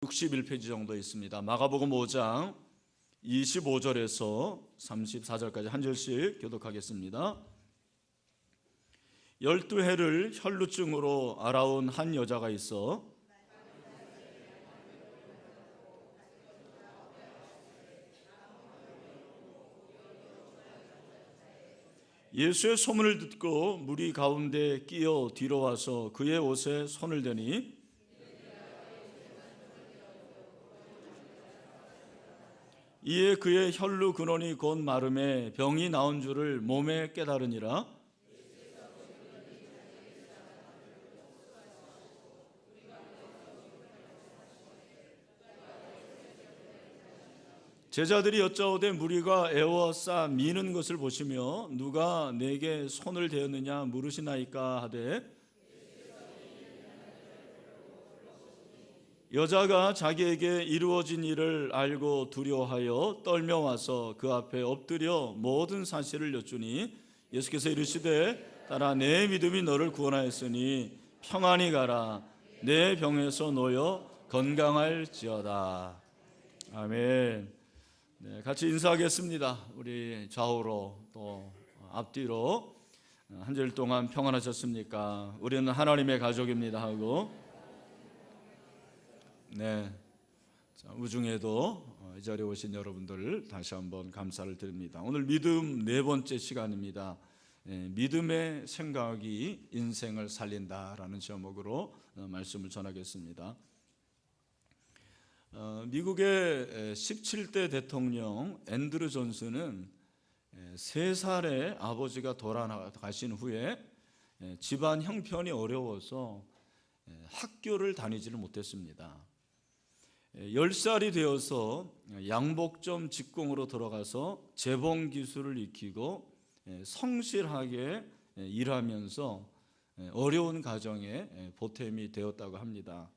61페이지 정도 있습니다. 마가복음 5장 25절에서 34절까지 한 절씩 교독하겠습니다. 12해를 혈루증으로 앓아온 한 여자가 있어 예수의 소문을 듣고 무리 가운데 끼어 뒤로 와서 그의 옷에 손을 대니 이에 그의 혈루 근원이 곧 마름에 병이 나온 줄을 몸에 깨달으니라. 제자들이 여짜오되 무리가 애워싸 미는 것을 보시며 누가 내게 손을 대었느냐 물으시나이까 하되 여자가 자기에게 이루어진 일을 알고 두려워하여 떨며 와서 그 앞에 엎드려 모든 사실을 여쭈니 예수께서 이르시되 따라 내 믿음이 너를 구원하였으니 평안히 가라 내 병에서 놓여 건강할지어다. 아멘. 네, 같이 인사하겠습니다. 우리 좌우로 또 앞뒤로 한 절 동안 평안하셨습니까? 우리는 하나님의 가족입니다 하고 네, 자, 우중에도 이 자리에 오신 여러분들 다시 한번 감사를 드립니다. 오늘 믿음 네 번째 시간입니다. 믿음의 생각이 인생을 살린다라는 제목으로 말씀을 전하겠습니다. 미국의 17대 대통령 앤드루 존슨은 3살에 아버지가 돌아가신 후에 집안 형편이 어려워서 학교를 다니지를 못했습니다. 10살이 되어서 양복점 직공으로 들어가서 재봉 기술을 익히고 성실하게 일하면서 어려운 가정에 보탬이 되었다고 합니다.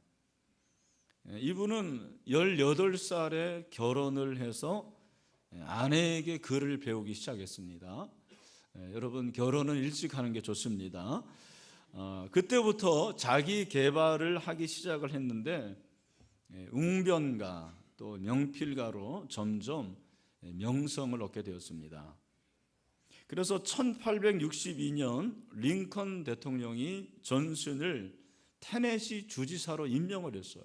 이분은 18살에 결혼을 해서 아내에게 글을 배우기 시작했습니다. 여러분 결혼은 일찍 하는 게 좋습니다. 그때부터 자기 개발을 하기 시작을 했는데 웅변가 또 명필가로 점점 명성을 얻게 되었습니다. 그래서 1862년 링컨 대통령이 존슨을 테네시 주지사로 임명을 했어요.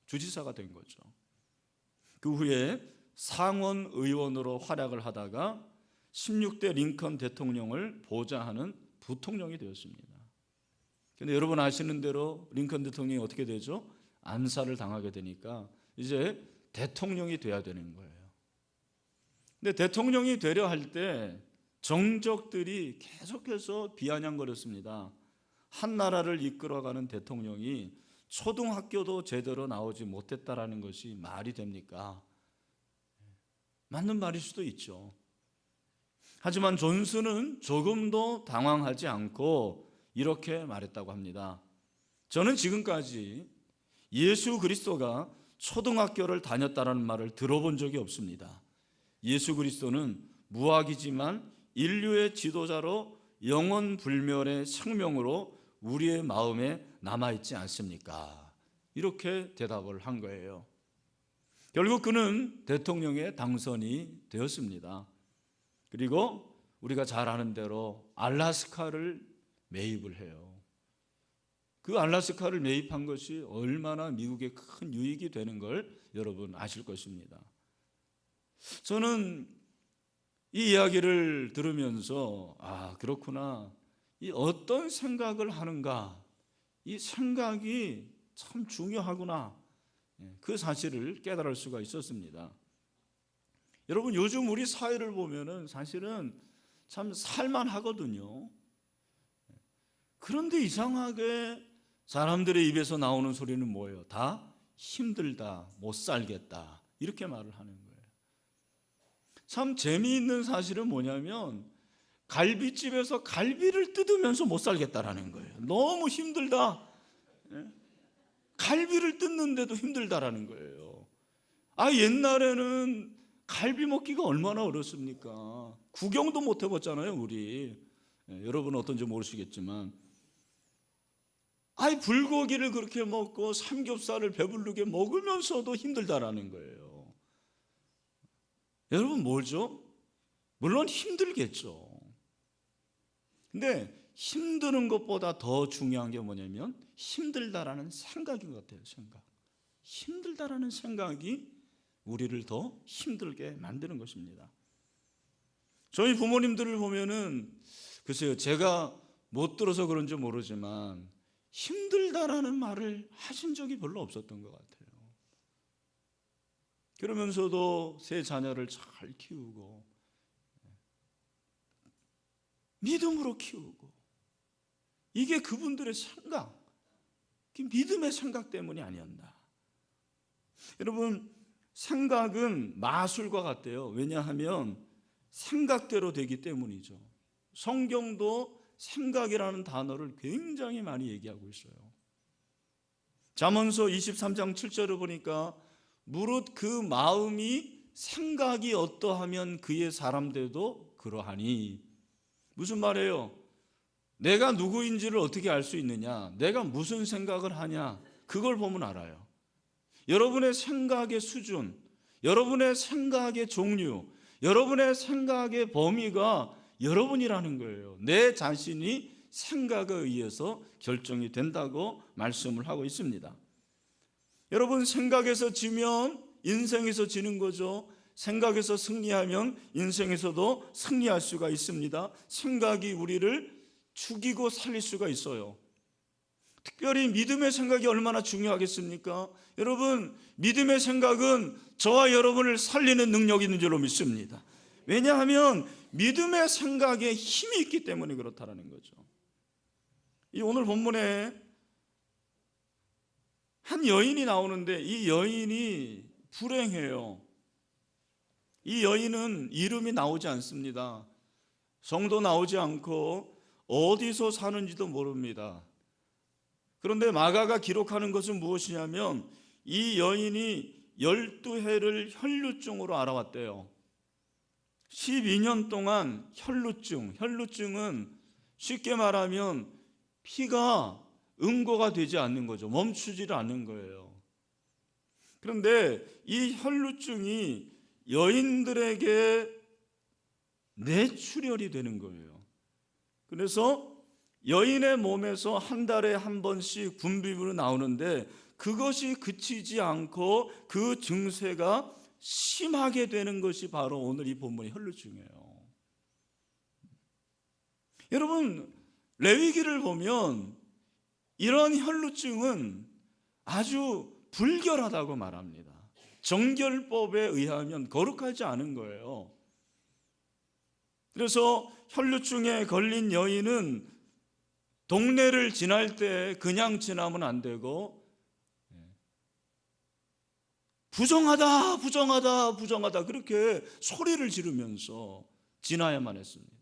주지사가 된 거죠. 그 후에 상원 의원으로 활약을 하다가 16대 링컨 대통령을 보좌하는 부통령이 되었습니다. 그런데 여러분 아시는 대로 링컨 대통령이 어떻게 되죠? 암살을 당하게 되니까 이제 대통령이 돼야 되는 거예요. 근데 대통령이 되려 할 때 정적들이 계속해서 비아냥거렸습니다. 한 나라를 이끌어가는 대통령이 초등학교도 제대로 나오지 못했다라는 것이 말이 됩니까? 맞는 말일 수도 있죠. 하지만 존슨은 조금도 당황하지 않고 이렇게 말했다고 합니다. 저는 지금까지 예수 그리스도가 초등학교를 다녔다는 말을 들어본 적이 없습니다. 예수 그리스도는 무학이지만 인류의 지도자로 영원 불멸의 생명으로 우리의 마음에 남아있지 않습니까? 이렇게 대답을 한 거예요. 결국 그는 대통령에 당선이 되었습니다. 그리고 우리가 잘 아는 대로 알래스카를 매입을 해요. 그 알래스카를 매입한 것이 얼마나 미국에 큰 유익이 되는 걸 여러분 아실 것입니다. 저는 이 이야기를 들으면서 그렇구나. 이 어떤 생각을 하는가, 이 생각이 참 중요하구나, 그 사실을 깨달을 수가 있었습니다. 여러분 요즘 우리 사회를 보면은 사실은 참 살만하거든요. 그런데 이상하게 사람들의 입에서 나오는 소리는 뭐예요? 다 힘들다, 못 살겠다 이렇게 말을 하는 거예요. 참 재미있는 사실은 뭐냐면 갈비집에서 갈비를 뜯으면서 못 살겠다라는 거예요. 너무 힘들다. 갈비를 뜯는데도 힘들다라는 거예요. 옛날에는 갈비 먹기가 얼마나 어렵습니까? 구경도 못 해봤잖아요, 우리. 여러분은 어떤지 모르시겠지만 아이 불고기를 그렇게 먹고 삼겹살을 배부르게 먹으면서도 힘들다라는 거예요. 여러분 뭐죠? 물론 힘들겠죠. 근데 힘드는 것보다 더 중요한 게 뭐냐면 힘들다라는 생각인 것 같아요. 생각. 힘들다라는 생각이 우리를 더 힘들게 만드는 것입니다. 저희 부모님들을 보면은 글쎄요, 제가 못 들어서 그런지 모르지만 힘들다라는 말을 하신 적이 별로 없었던 것 같아요. 그러면서도 세 자녀를 잘 키우고 믿음으로 키우고, 이게 그분들의 생각, 믿음의 생각 때문이 아니었나. 여러분, 생각은 마술과 같대요. 왜냐하면 생각대로 되기 때문이죠. 성경도 생각이라는 단어를 굉장히 많이 얘기하고 있어요. 잠언서 23장 7절을 보니까 무릇 그 마음이 생각이 어떠하면 그의 사람들도 그러하니. 무슨 말이에요? 내가 누구인지를 어떻게 알 수 있느냐? 내가 무슨 생각을 하냐? 그걸 보면 알아요. 여러분의 생각의 수준, 여러분의 생각의 종류, 여러분의 생각의 범위가 여러분이라는 거예요. 내 자신이 생각에 의해서 결정이 된다고 말씀을 하고 있습니다. 여러분, 생각에서 지면 인생에서 지는 거죠. 생각에서 승리하면 인생에서도 승리할 수가 있습니다. 생각이 우리를 죽이고 살릴 수가 있어요. 특별히 믿음의 생각이 얼마나 중요하겠습니까? 여러분, 믿음의 생각은 저와 여러분을 살리는 능력이 있는 줄로 믿습니다. 왜냐하면 믿음의 생각에 힘이 있기 때문에 그렇다는 거죠. 이 오늘 본문에 한 여인이 나오는데 이 여인이 불행해요. 이 여인은 이름이 나오지 않습니다. 성도 나오지 않고 어디서 사는지도 모릅니다. 그런데 마가가 기록하는 것은 무엇이냐면 이 여인이 12해를 혈루증으로 알아왔대요. 12년 동안 혈루증은 쉽게 말하면 피가 응고가 되지 않는 거죠. 멈추지를 않는 거예요. 그런데 이 혈루증이 여인들에게 뇌출혈이 되는 거예요. 그래서 여인의 몸에서 한 달에 한 번씩 분비물이 나오는데 그것이 그치지 않고 그 증세가 심하게 되는 것이 바로 오늘 이 본문의 혈루증이에요. 여러분, 레위기를 보면 이런 혈루증은 아주 불결하다고 말합니다. 정결법에 의하면 거룩하지 않은 거예요. 그래서 혈루증에 걸린 여인은 동네를 지날 때 그냥 지나면 안 되고 부정하다 부정하다 부정하다 그렇게 소리를 지르면서 지나야만 했습니다.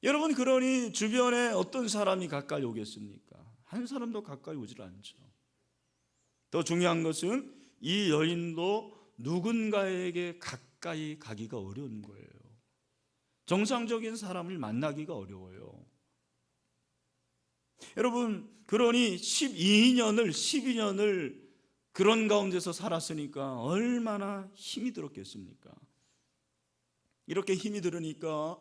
여러분, 그러니 주변에 어떤 사람이 가까이 오겠습니까? 한 사람도 가까이 오질 않죠. 더 중요한 것은 이 여인도 누군가에게 가까이 가기가 어려운 거예요. 정상적인 사람을 만나기가 어려워요. 여러분, 그러니 12년을 그런 가운데서 살았으니까 얼마나 힘이 들었겠습니까? 이렇게 힘이 들으니까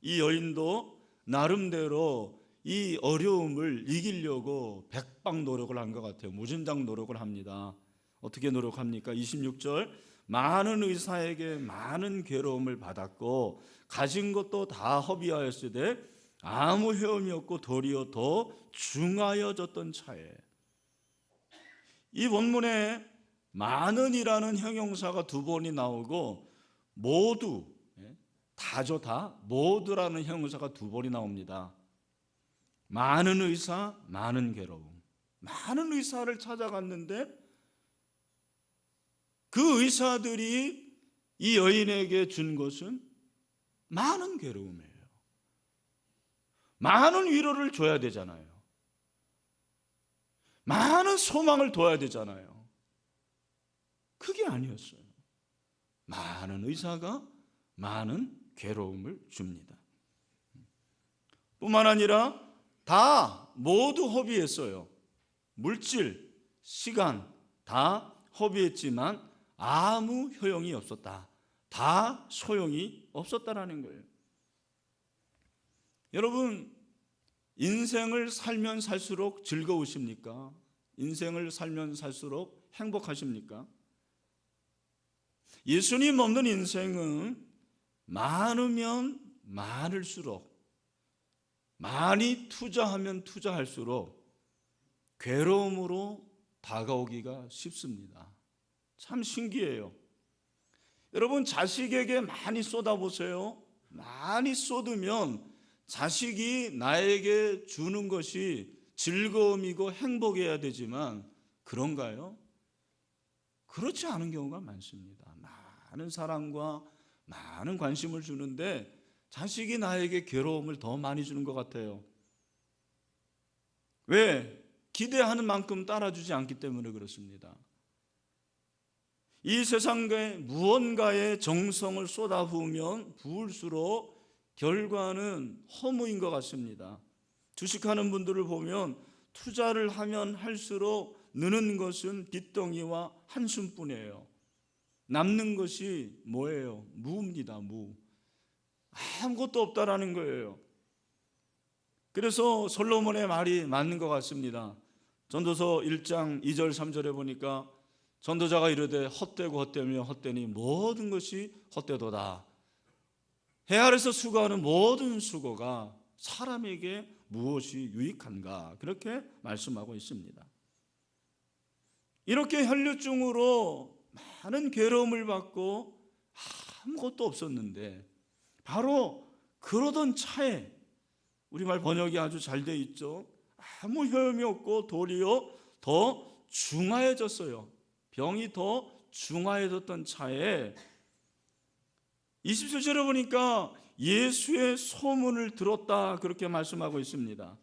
이 여인도 나름대로 이 어려움을 이기려고 백방 노력을 한 것 같아요. 무진장 노력을 합니다. 어떻게 노력합니까? 26절, 많은 의사에게 많은 괴로움을 받았고 가진 것도 다 허비하였으되 아무 헤엄이 없고 도리어 더 중하여졌던 차에. 이 본문에 많은이라는 형용사가 두 번이 나오고 모두, 다죠, 다, 모두라는 형용사가 두 번이 나옵니다. 많은 의사, 많은 괴로움. 많은 의사를 찾아갔는데 그 의사들이 이 여인에게 준 것은 많은 괴로움이에요. 많은 위로를 줘야 되잖아요. 많은 소망을 둬야 되잖아요. 그게 아니었어요. 많은 의사가 많은 괴로움을 줍니다. 뿐만 아니라 다 모두 허비했어요. 물질, 시간 다 허비했지만 아무 효용이 없었다. 다 소용이 없었다라는 거예요. 여러분, 인생을 살면 살수록 즐거우십니까? 인생을 살면 살수록 행복하십니까? 예수님 없는 인생은 많으면 많을수록, 많이 투자하면 투자할수록 괴로움으로 다가오기가 쉽습니다. 참 신기해요. 여러분, 자식에게 많이 쏟아보세요. 많이 쏟으면 자식이 나에게 주는 것이 즐거움이고 행복해야 되지만 그런가요? 그렇지 않은 경우가 많습니다. 많은 사랑과 많은 관심을 주는데 자식이 나에게 괴로움을 더 많이 주는 것 같아요. 왜? 기대하는 만큼 따라주지 않기 때문에 그렇습니다. 이 세상에 무언가에 정성을 쏟아부으면 부을수록 결과는 허무인 것 같습니다. 주식하는 분들을 보면 투자를 하면 할수록 느는 것은 빚덩이와 한숨뿐이에요. 남는 것이 뭐예요? 무입니다. 무. 아무것도 없다라는 거예요. 그래서 솔로몬의 말이 맞는 것 같습니다. 전도서 1장 2절 3절에 보니까 전도자가 이르되 헛되고 헛되며 헛되니 모든 것이 헛되도다. 해 아래서 수고하는 모든 수고가 사람에게 무엇이 유익한가, 그렇게 말씀하고 있습니다. 이렇게 혈류증으로 많은 괴로움을 받고 아무것도 없었는데 바로 그러던 차에, 우리말 번역이 아주 잘 돼 있죠. 아무 효험이 없고 도리어 더 중하해졌어요. 병이 더 중하해졌던 차에 27절에 보니까 예수의 소문을 들었다, 그렇게 말씀하고 있습니다.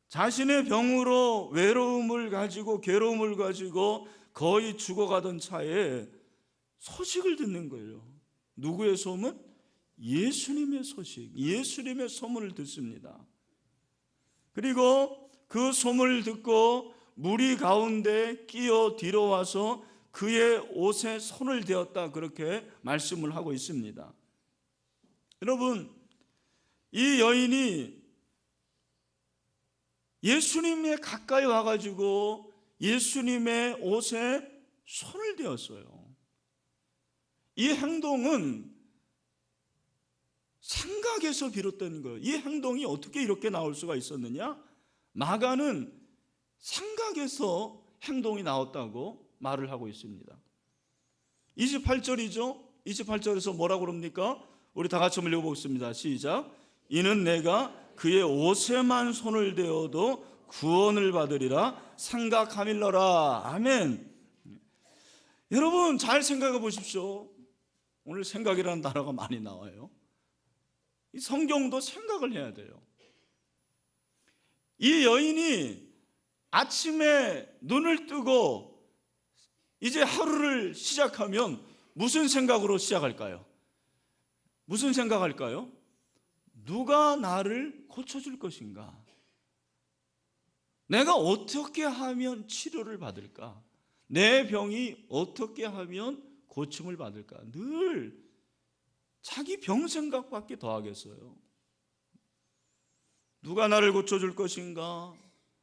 자신의 병으로 외로움을 가지고 괴로움을 가지고 거의 죽어가던 차에 소식을 듣는 거예요. 누구의 소문? 예수님의 소식, 예수님의 소문을 듣습니다. 그리고 그 소문을 듣고 무리 가운데 끼어 뒤로 와서 그의 옷에 손을 대었다, 그렇게 말씀을 하고 있습니다. 여러분, 이 여인이 예수님에 가까이 와가지고 예수님의 옷에 손을 대었어요. 이 행동은 생각에서 비롯된 거예요. 이 행동이 어떻게 이렇게 나올 수가 있었느냐? 마가는 생각에서 행동이 나왔다고 말을 하고 있습니다. 28절이죠. 28절에서 뭐라고 그럽니까? 우리 다 같이 한번 읽어보겠습니다. 시작. 이는 내가 그의 옷에만 손을 대어도 구원을 받으리라 생각함일러라. 아멘. 여러분, 잘 생각해 보십시오. 오늘 생각이라는 단어가 많이 나와요. 이 성경도 생각을 해야 돼요. 이 여인이 아침에 눈을 뜨고 이제 하루를 시작하면 무슨 생각으로 시작할까요? 무슨 생각할까요? 누가 나를 고쳐줄 것인가? 내가 어떻게 하면 치료를 받을까? 내 병이 어떻게 하면 고침을 받을까? 늘 자기 병 생각밖에 더 하겠어요. 누가 나를 고쳐줄 것인가?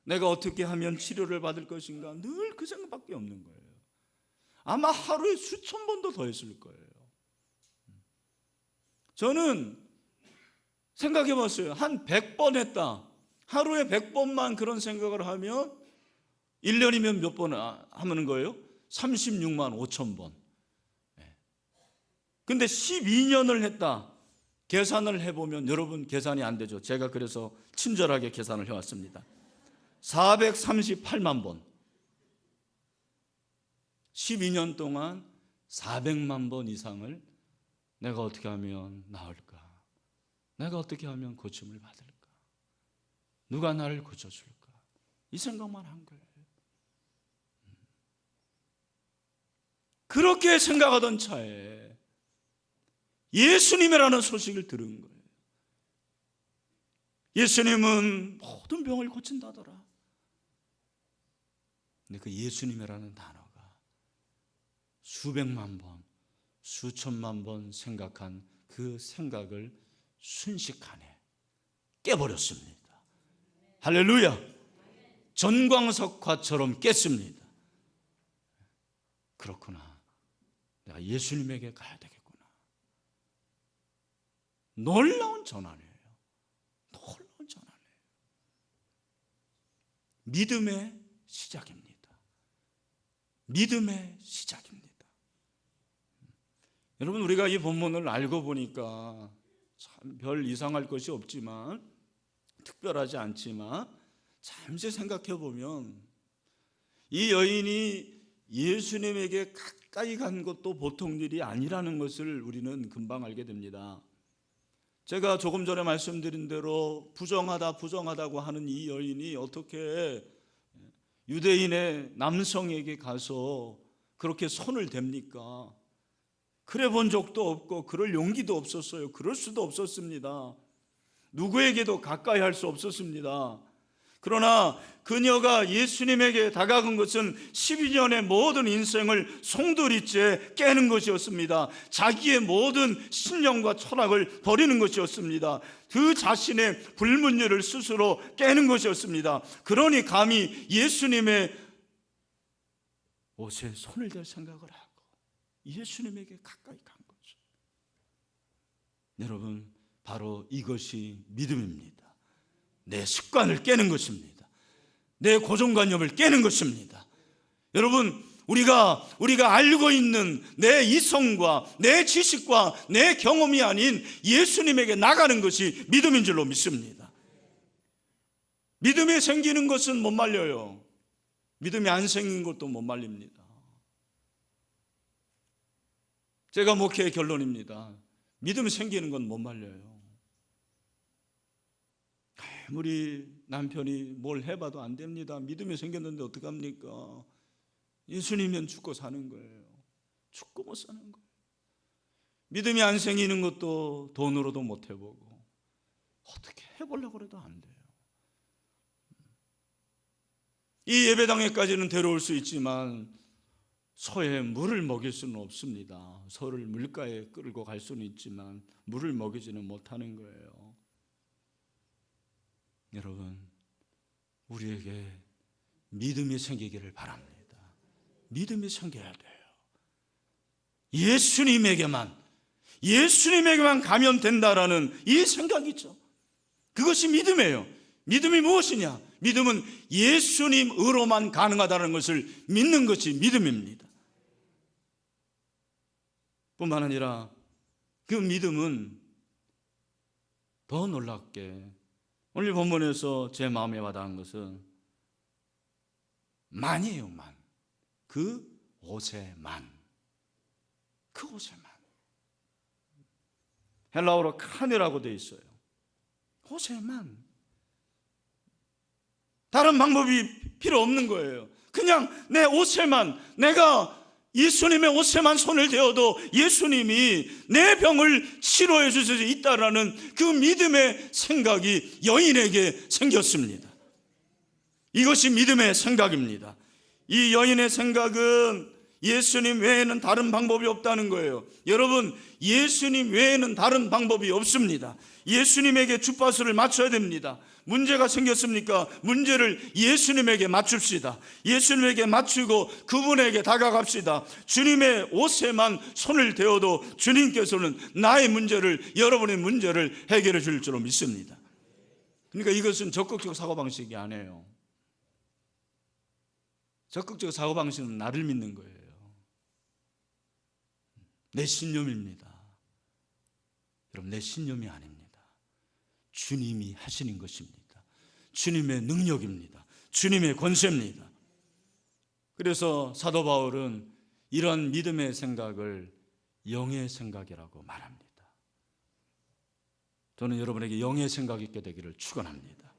내가 어떻게 하면 치료를 받을 것인가? 늘 그 생각밖에 없는 거예요. 아마 하루에 수천 번도 더 했을 거예요. 저는 생각해 봤어요. 한 100번 했다. 하루에 100번만 그런 생각을 하면 1년이면 몇 번 하는 거예요? 36만 5천 번. 근데 12년을 했다. 계산을 해보면, 여러분 계산이 안 되죠. 제가 그래서 친절하게 계산을 해왔습니다. 438만 번. 12년 동안 400만 번 이상을 내가 어떻게 하면 나을까? 내가 어떻게 하면 고침을 받을까? 누가 나를 고쳐줄까? 이 생각만 한 거예요. 그렇게 생각하던 차에 예수님이라는 소식을 들은 거예요. 예수님은 모든 병을 고친다더라. 근데 그 예수님이라는 단어가 수백만 번, 수천만 번 생각한 그 생각을 순식간에 깨버렸습니다. 할렐루야. 전광석화처럼 깼습니다. 그렇구나, 내가 예수님에게 가야 되겠구나. 놀라운 전환이에요. 놀라운 전환이에요. 믿음의 시작입니다. 믿음의 시작입니다. 여러분, 우리가 이 본문을 알고 보니까 참 별 이상할 것이 없지만, 특별하지 않지만, 잠시 생각해 보면 이 여인이 예수님에게 가까이 간 것도 보통 일이 아니라는 것을 우리는 금방 알게 됩니다. 제가 조금 전에 말씀드린 대로 부정하다고 하는 이 여인이 어떻게 유대인의 남성에게 가서 그렇게 손을 댑니까? 그래 본 적도 없고 그럴 용기도 없었어요. 그럴 수도 없었습니다. 누구에게도 가까이 할 수 없었습니다. 그러나 그녀가 예수님에게 다가간 것은 12년의 모든 인생을 송두리째 깨는 것이었습니다. 자기의 모든 신념과 철학을 버리는 것이었습니다. 그 자신의 불문율을 스스로 깨는 것이었습니다. 그러니 감히 예수님의 옷에 손을 댈 생각을 하고 예수님에게 가까이 간 거죠. 여러분, 바로 이것이 믿음입니다. 내 습관을 깨는 것입니다. 내 고정관념을 깨는 것입니다. 여러분, 우리가 알고 있는 내 이성과 내 지식과 내 경험이 아닌 예수님에게 나가는 것이 믿음인 줄로 믿습니다. 믿음이 생기는 것은 못 말려요. 믿음이 안 생긴 것도 못 말립니다. 제가 목회의 결론입니다. 믿음이 생기는 건 못 말려요. 아무리 남편이 뭘 해봐도 안 됩니다. 믿음이 생겼는데 어떡합니까? 예수님이면 죽고 사는 거예요. 죽고 못 사는 거예요. 믿음이 안 생기는 것도 돈으로도 못 해보고 어떻게 해보려고 해도 안 돼요. 이 예배당에까지는 데려올 수 있지만 소에 물을 먹일 수는 없습니다. 소를 물가에 끌고 갈 수는 있지만 물을 먹이지는 못하는 거예요. 여러분, 우리에게 믿음이 생기기를 바랍니다. 믿음이 생겨야 돼요. 예수님에게만 가면 된다라는 이 생각이죠. 그것이 믿음이에요. 믿음이 무엇이냐? 믿음은 예수님으로만 가능하다는 것을 믿는 것이 믿음입니다. 뿐만 아니라 그 믿음은 더 놀랍게 오늘 본문에서 제 마음에 와닿은 것은 만이에요. 만. 그 옷의 만. 그 옷의 만. 헬라어로 칸이라고 되어 있어요. 옷의 만. 다른 방법이 필요 없는 거예요. 그냥 내 옷에만, 내가 예수님의 옷에만 손을 대어도 예수님이 내 병을 치료해 주실 수 있다라는 그 믿음의 생각이 여인에게 생겼습니다. 이것이 믿음의 생각입니다. 이 여인의 생각은 예수님 외에는 다른 방법이 없다는 거예요. 여러분, 예수님 외에는 다른 방법이 없습니다. 예수님에게 주파수를 맞춰야 됩니다. 문제가 생겼습니까? 문제를 예수님에게 맞춥시다. 예수님에게 맞추고 그분에게 다가갑시다. 주님의 옷에만 손을 대어도 주님께서는 나의 문제를, 여러분의 문제를 해결해 줄 줄로 믿습니다. 그러니까 이것은 적극적 사고방식이 아니에요. 적극적 사고방식은 나를 믿는 거예요. 내 신념입니다. 여러분, 내 신념이 아닙니다. 주님이 하시는 것입니다. 주님의 능력입니다. 주님의 권세입니다. 그래서 사도 바울은 이런 믿음의 생각을 영의 생각이라고 말합니다. 저는 여러분에게 영의 생각이 있게 되기를 축원합니다.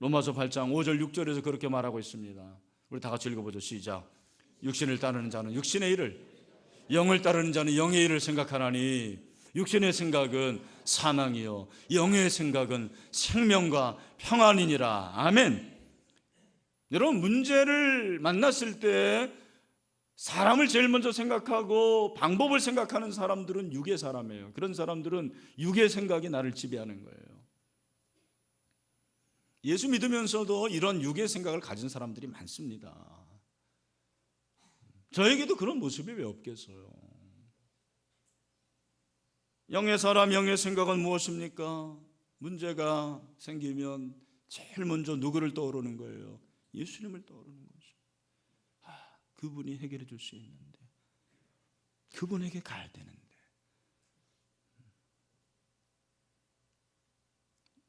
로마서 8장 5절 6절에서 그렇게 말하고 있습니다. 우리 다 같이 읽어보죠. 시작. 육신을 따르는 자는 육신의 일을, 영을 따르는 자는 영의 일을 생각하나니 육신의 생각은 사망이요 영의 생각은 생명과 평안이니라. 아멘. 여러분, 문제를 만났을 때 사람을 제일 먼저 생각하고 방법을 생각하는 사람들은 육의 사람이에요. 그런 사람들은 육의 생각이 나를 지배하는 거예요. 예수 믿으면서도 이런 육의 생각을 가진 사람들이 많습니다. 저에게도 그런 모습이 왜 없겠어요? 영의 사람, 영의 생각은 무엇입니까? 문제가 생기면 제일 먼저 누구를 떠오르는 거예요? 예수님을 떠오르는 거죠. 그분이 해결해 줄 수 있는데, 그분에게 가야 되는데.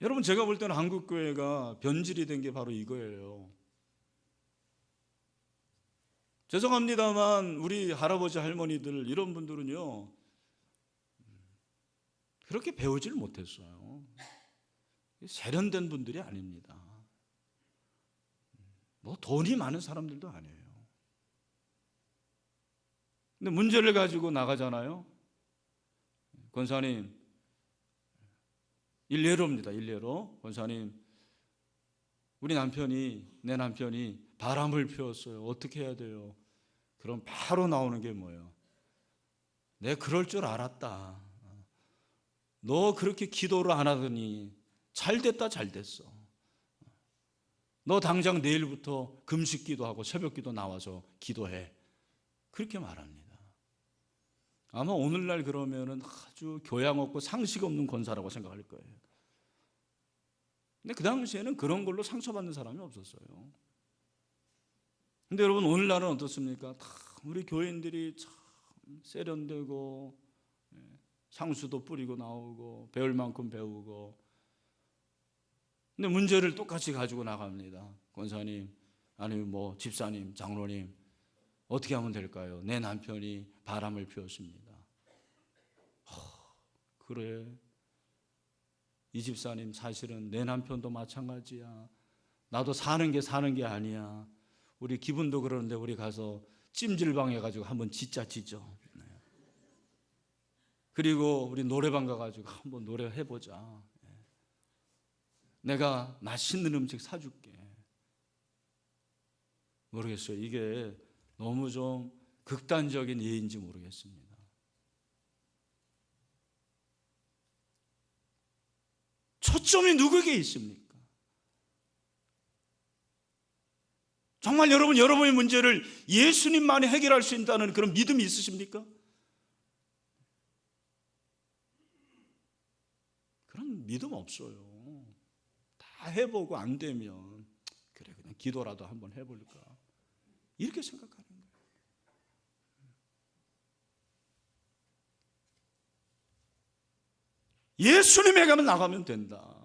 여러분, 제가 볼 때는 한국 교회가 변질이 된 게 바로 이거예요. 죄송합니다만 우리 할아버지 할머니들 이런 분들은요 그렇게 배우질 못했어요. 세련된 분들이 아닙니다. 뭐 돈이 많은 사람들도 아니에요. 근데 문제를 가지고 나가잖아요. 권사님, 일례로입니다. 일례로. 권사님, 내 남편이 바람을 피웠어요. 어떻게 해야 돼요? 그럼 바로 나오는 게 뭐예요? 내가 그럴 줄 알았다. 너 그렇게 기도를 안 하더니 잘 됐다, 잘 됐어. 너 당장 내일부터 금식 기도하고 새벽 기도 나와서 기도해. 그렇게 말합니다. 아마 오늘날 그러면은 아주 교양 없고 상식 없는 권사라고 생각할 거예요. 근데 그 당시에는 그런 걸로 상처받는 사람이 없었어요. 근데 여러분, 오늘날은 어떻습니까? 다 우리 교인들이 참 세련되고 향수도 뿌리고 나오고 배울 만큼 배우고, 근데 문제를 똑같이 가지고 나갑니다. 권사님, 아니면 뭐 집사님, 장로님, 어떻게 하면 될까요? 내 남편이 바람을 피웠습니다. 그래, 이 집사님, 사실은 내 남편도 마찬가지야. 나도 사는 게 아니야. 우리 기분도 그러는데 우리 가서 찜질방 해가지고 한번 짓죠. 그리고 우리 노래방 가가지고 한번 노래해보자. 내가 맛있는 음식 사줄게. 모르겠어요. 이게 너무 좀 극단적인 예인지 모르겠습니다. 초점이 누구에게 있습니까? 정말 여러분의 문제를 예수님만이 해결할 수 있다는 그런 믿음이 있으십니까? 그런 믿음 없어요. 다 해보고 안 되면 그래, 그냥 기도라도 한번 해볼까, 이렇게 생각하는 거예요. 예수님에게 나가면 된다.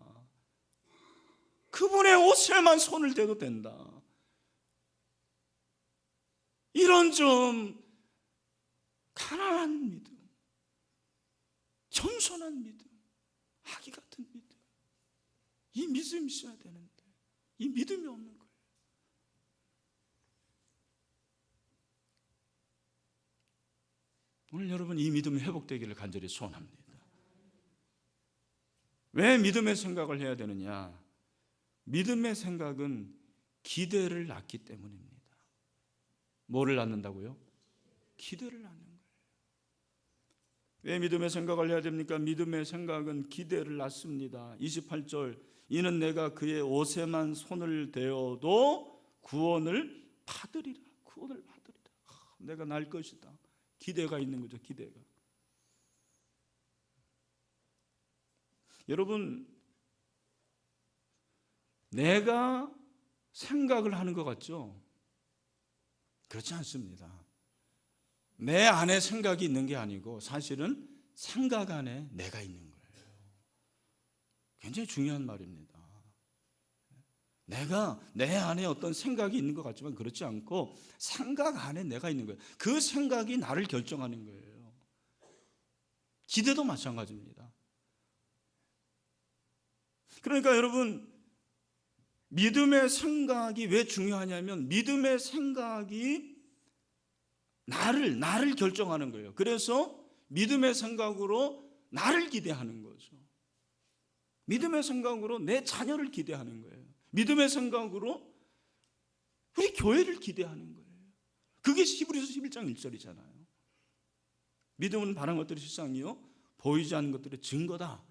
그분의 옷에만 손을 대도 된다. 이런 좀 가난한 믿음, 겸손한 믿음, 아기 같은 믿음, 이 믿음이 있어야 되는데 이 믿음이 없는 거예요. 오늘 여러분, 이 믿음이 회복되기를 간절히 소원합니다. 왜 믿음의 생각을 해야 되느냐? 믿음의 생각은 기대를 낳기 때문입니다. 뭐를 낳는다고요? 기대를 낳는 거예요. 왜 믿음의 생각을 해야 됩니까? 믿음의 생각은 기대를 낳습니다. 28절, 이는 내가 그의 옷에만 손을 대어도 구원을 받으리라. 구원을 받으리라. 내가 날 것이다. 기대가 있는 거죠. 기대가. 여러분, 내가 생각을 하는 것 같죠? 그렇지 않습니다. 내 안에 생각이 있는 게 아니고 사실은 생각 안에 내가 있는 거예요. 굉장히 중요한 말입니다. 내가 내 안에 어떤 생각이 있는 것 같지만 그렇지 않고 생각 안에 내가 있는 거예요. 그 생각이 나를 결정하는 거예요. 기대도 마찬가지입니다. 그러니까 여러분, 믿음의 생각이 왜 중요하냐면 믿음의 생각이 나를 결정하는 거예요. 그래서 믿음의 생각으로 나를 기대하는 거죠. 믿음의 생각으로 내 자녀를 기대하는 거예요. 믿음의 생각으로 우리 교회를 기대하는 거예요. 그게 히브리서 11장 1절이잖아요. 믿음은 바라는 것들이 실상이요 보이지 않는 것들의 증거다.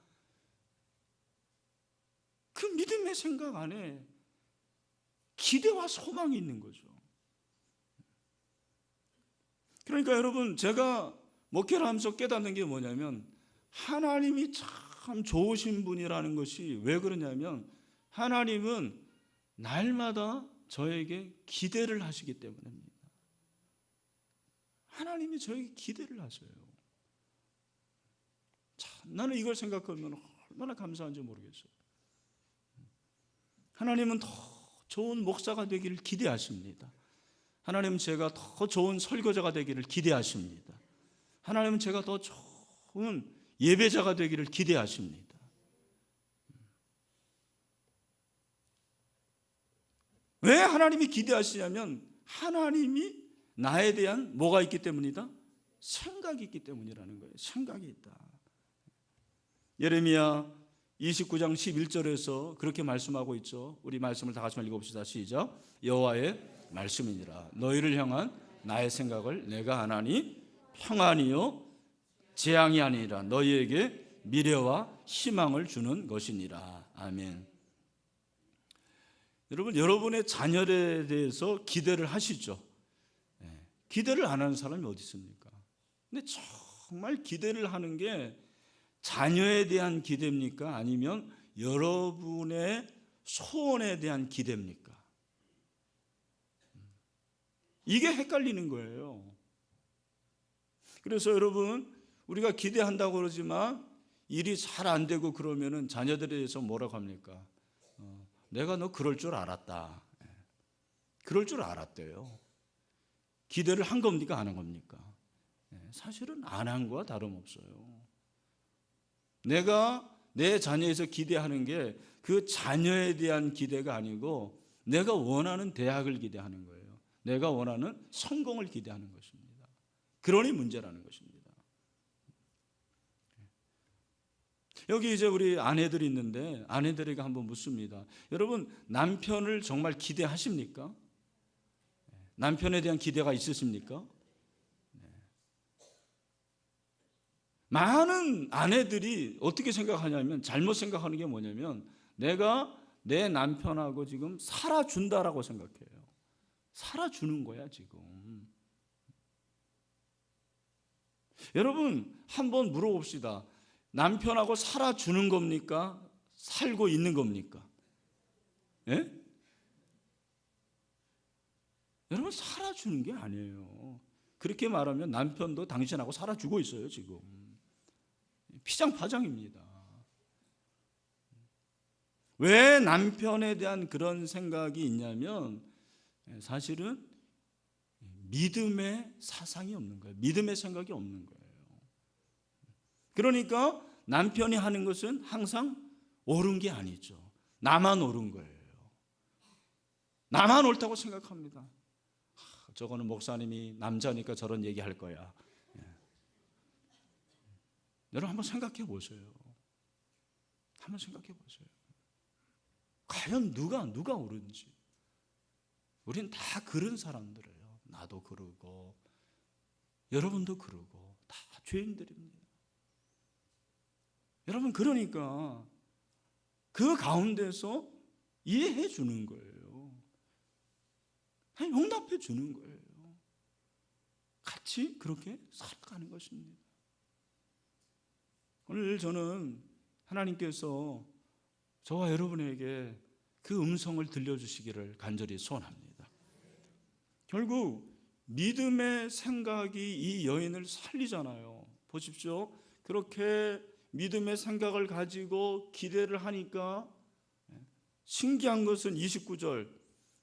그 믿음의 생각 안에 기대와 소망이 있는 거죠. 그러니까 여러분, 제가 목회를 하면서 깨닫는 게 뭐냐면 하나님이 참 좋으신 분이라는 것이 왜 그러냐면 하나님은 날마다 저에게 기대를 하시기 때문입니다. 하나님이 저에게 기대를 하셔요. 참, 나는 이걸 생각하면 얼마나 감사한지 모르겠어요. 하나님은 더 좋은 목사가 되기를 기대하십니다. 하나님은 제가 더 좋은 설교자가 되기를 기대하십니다. 하나님은 제가 더 좋은 예배자가 되기를 기대하십니다. 왜 하나님이 기대하시냐면 하나님이 나에 대한 뭐가 있기 때문이다? 생각이 있기 때문이라는 거예요. 생각이 있다. 예레미야 29장 11절에서 그렇게 말씀하고 있죠. 우리 말씀을 다 같이 읽어봅시다. 시작. 여호와의 말씀이니라. 너희를 향한 나의 생각을 내가 하나니 평안이요 재앙이 아니라 너희에게 미래와 희망을 주는 것이니라. 아멘. 여러분, 여러분의 자녀에 대해서 기대를 하시죠. 기대를 안 하는 사람이 어디 있습니까? 근데 정말 기대를 하는 게 자녀에 대한 기대입니까? 아니면 여러분의 소원에 대한 기대입니까? 이게 헷갈리는 거예요. 그래서 여러분, 우리가 기대한다고 그러지만 일이 잘 안 되고 그러면은 자녀들에 대해서 뭐라고 합니까? 내가 너 그럴 줄 알았다. 그럴 줄 알았대요. 기대를 한 겁니까? 안 한 겁니까? 사실은 안 한 거와 다름없어요. 내가 내 자녀에서 기대하는 게 그 자녀에 대한 기대가 아니고 내가 원하는 대학을 기대하는 거예요. 내가 원하는 성공을 기대하는 것입니다. 그러니 문제라는 것입니다. 여기 이제 우리 아내들이 있는데 아내들에게 한번 묻습니다. 여러분, 남편을 정말 기대하십니까? 남편에 대한 기대가 있으십니까? 많은 아내들이 어떻게 생각하냐면 잘못 생각하는 게 뭐냐면 내가 내 남편하고 지금 살아준다라고 생각해요. 살아주는 거야 지금. 여러분, 한번 물어봅시다. 남편하고 살아주는 겁니까? 살고 있는 겁니까? 예? 여러분, 살아주는 게 아니에요. 그렇게 말하면 남편도 당신하고 살아주고 있어요 지금. 피장파장입니다. 왜 남편에 대한 그런 생각이 있냐면 사실은 믿음의 사상이 없는 거예요. 믿음의 생각이 없는 거예요. 그러니까 남편이 하는 것은 항상 옳은 게 아니죠. 나만 옳은 거예요. 나만 옳다고 생각합니다. 저거는 목사님이 남자니까 저런 얘기할 거야. 여러분, 한번 생각해 보세요. 한번 생각해 보세요. 과연 누가 옳은지. 우리는 다 그런 사람들이에요. 나도 그러고 여러분도 그러고 다 죄인들입니다. 여러분, 그러니까 그 가운데서 이해해 주는 거예요. 용납해 주는 거예요. 같이 그렇게 살아가는 것입니다. 오늘 저는 하나님께서 저와 여러분에게 그 음성을 들려주시기를 간절히 소원합니다. 결국 믿음의 생각이 이 여인을 살리잖아요. 보십시오. 그렇게 믿음의 생각을 가지고 기대를 하니까 신기한 것은 29절,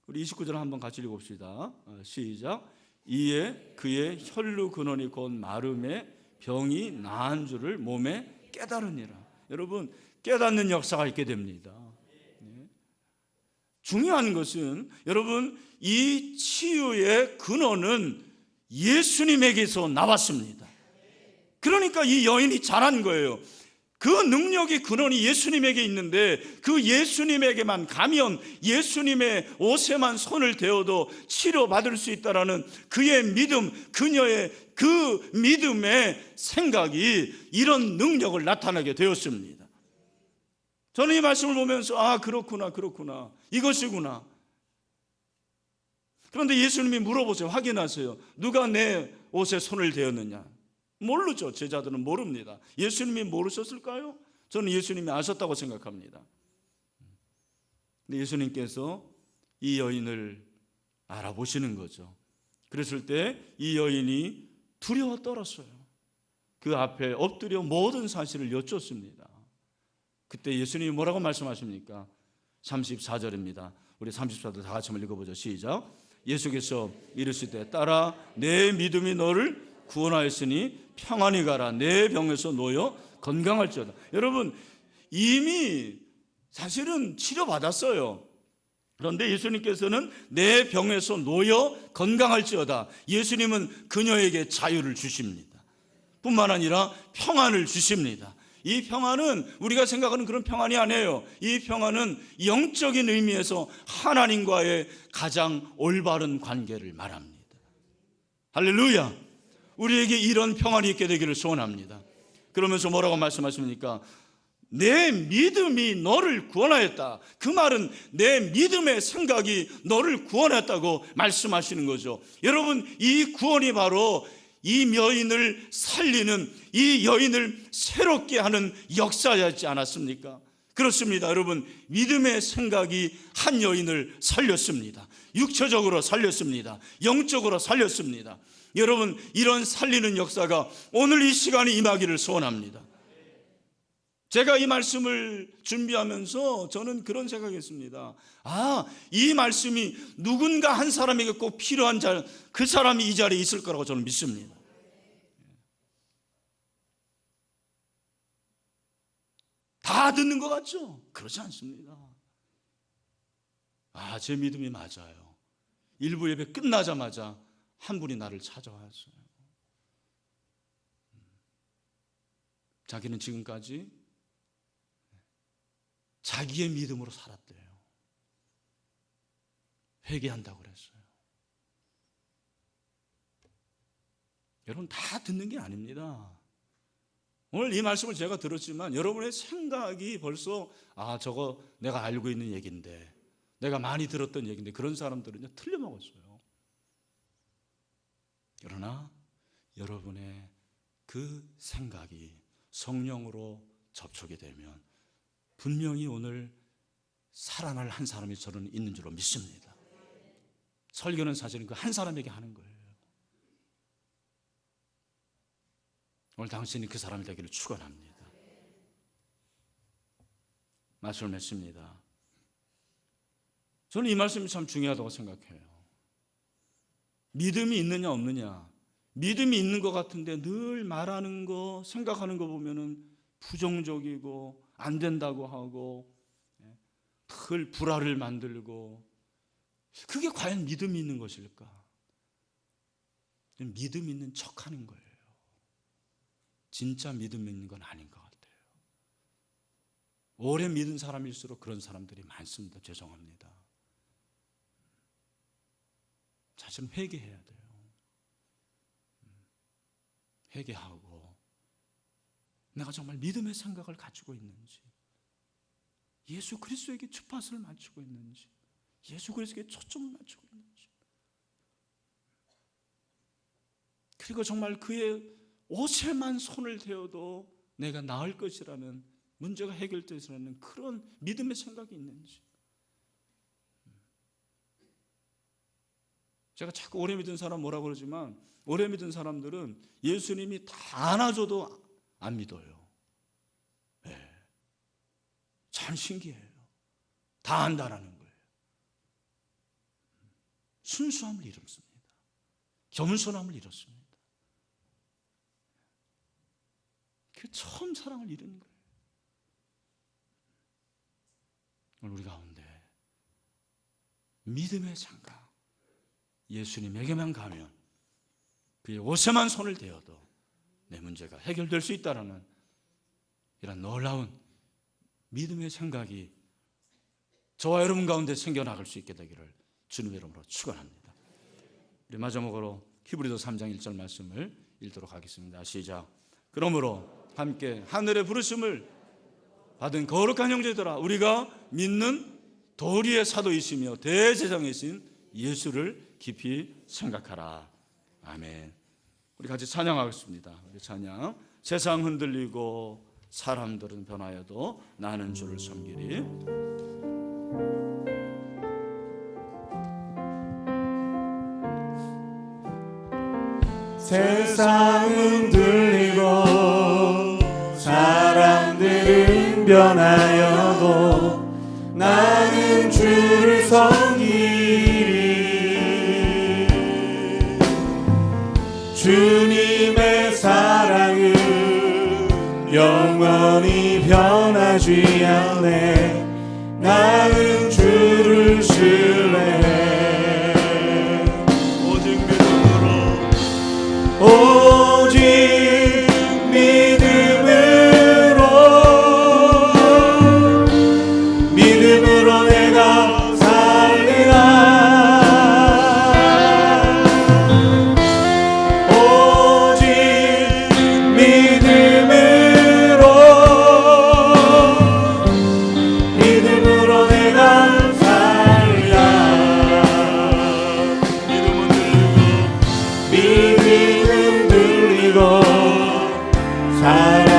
우리 29절 한번 같이 읽어봅시다. 시작. 이에 그의 혈루 근원이 곧 마름에 병이 나은 줄을 몸에 깨달으니라. 여러분, 깨닫는 역사가 있게 됩니다. 중요한 것은 여러분, 이 치유의 근원은 예수님에게서 나왔습니다. 그러니까 이 여인이 잘한 거예요. 그 능력의 근원이 예수님에게 있는데 그 예수님에게만 가면 예수님의 옷에만 손을 대어도 치료받을 수 있다라는 그의 믿음, 그녀의 그 믿음의 생각이 이런 능력을 나타나게 되었습니다. 저는 이 말씀을 보면서 그렇구나 이것이구나. 그런데 예수님이 물어보세요. 확인하세요. 누가 내 옷에 손을 대었느냐? 모르죠. 제자들은 모릅니다. 예수님이 모르셨을까요? 저는 예수님이 아셨다고 생각합니다. 근데 예수님께서 이 여인을 알아보시는 거죠. 그랬을 때 이 여인이 두려워 떨었어요. 그 앞에 엎드려 모든 사실을 여쭙습니다. 그때 예수님이 뭐라고 말씀하십니까? 34절입니다. 우리 34절 다 같이 한번 읽어보죠. 시작. 예수께서 이르시되 딸아 내 믿음이 너를 구원하였으니 평안히 가라. 내 병에서 놓여 건강할지어다. 여러분 이미 사실은 치료받았어요. 그런데 예수님께서는 내 병에서 놓여 건강할지어다. 예수님은 그녀에게 자유를 주십니다. 뿐만 아니라 평안을 주십니다. 이 평안은 우리가 생각하는 그런 평안이 아니에요. 이 평안은 영적인 의미에서 하나님과의 가장 올바른 관계를 말합니다. 할렐루야. 우리에게 이런 평안이 있게 되기를 소원합니다. 그러면서 뭐라고 말씀하십니까? 내 믿음이 너를 구원하였다. 그 말은 내 믿음의 생각이 너를 구원했다고 말씀하시는 거죠. 여러분 이 구원이 바로 이 여인을 살리는, 이 여인을 새롭게 하는 역사였지 않았습니까? 그렇습니다. 여러분 믿음의 생각이 한 여인을 살렸습니다. 육체적으로 살렸습니다. 영적으로 살렸습니다. 여러분 이런 살리는 역사가 오늘 이 시간에 임하기를 소원합니다. 제가 이 말씀을 준비하면서 저는 그런 생각했습니다. 이 말씀이 누군가 한 사람에게 꼭 필요한 그 사람이 이 자리에 있을 거라고 저는 믿습니다. 다 듣는 것 같죠? 그렇지 않습니다. 제 믿음이 맞아요. 일부 예배 끝나자마자 한 분이 나를 찾아왔어요. 자기는 지금까지 자기의 믿음으로 살았대요. 회개한다고 그랬어요. 여러분 다 듣는 게 아닙니다. 오늘 이 말씀을 제가 들었지만 여러분의 생각이 벌써 저거 내가 알고 있는 얘기인데, 내가 많이 들었던 얘기인데, 그런 사람들은요 틀려먹었어요. 그러나 여러분의 그 생각이 성령으로 접촉이 되면 분명히 오늘 살아날 한 사람이 저는 있는 줄로 믿습니다. 설교는 사실은 그 한 사람에게 하는 거예요. 오늘 당신이 그 사람이 되기를 축원합니다. 말씀을 맺습니다. 저는 이 말씀이 참 중요하다고 생각해요. 믿음이 있느냐 없느냐, 믿음이 있는 것 같은데 늘 말하는 거, 생각하는 거 보면은 부정적이고 안 된다고 하고 늘 불화를 만들고, 그게 과연 믿음이 있는 것일까? 믿음 있는 척하는 거예요. 진짜 믿음 있는 건 아닌 것 같아요. 오래 믿은 사람일수록 그런 사람들이 많습니다. 죄송합니다. 사실은 회개해야 돼요. 회개하고 내가 정말 믿음의 생각을 가지고 있는지, 예수 그리스도에게 주파수를 맞추고 있는지, 예수 그리스도에게 초점을 맞추고 있는지, 그리고 정말 그의 옷에만 손을 대어도 내가 나을 것이라는, 문제가 해결되리라는 그런 믿음의 생각이 있는지. 제가 자꾸 오래 믿은 사람 뭐라고 그러지만, 오래 믿은 사람들은 예수님이 다 안아줘도 안 믿어요. 참 신기해요. 다 안다라는 거예요. 순수함을 잃었습니다. 겸손함을 잃었습니다. 그 처음 사랑을 잃은 거예요. 오늘 우리 가운데 믿음의 생각, 예수님에게만 가면 그의 옷에만 손을 대어도 내 문제가 해결될 수 있다라는 이런 놀라운 믿음의 생각이 저와 여러분 가운데 생겨나갈 수 있게 되기를 주님의 이름으로 축원합니다. 우리 마지막으로 히브리서 3장 1절 말씀을 읽도록 하겠습니다. 시작. 그러므로 함께 하늘의 부르심을 받은 거룩한 형제들아, 우리가 믿는 도리의 사도이시며 대제사장이신 예수를 깊이 생각하라. 아멘. 우리 같이 찬양하겠습니다. 우리 찬양. 세상 흔들리고 사람들은 변하여도 나는 주를 섬기리. 세상은 흔들리고 사람들은 변하여도 나는 주를 섬기리. 주님의 사랑은 영원히 변하지 않네. 나는 주를 신뢰해. 오직 믿음으로 내가 살리라. 오직 믿음으로 내가 살리라. 믿음은 들리고 사랑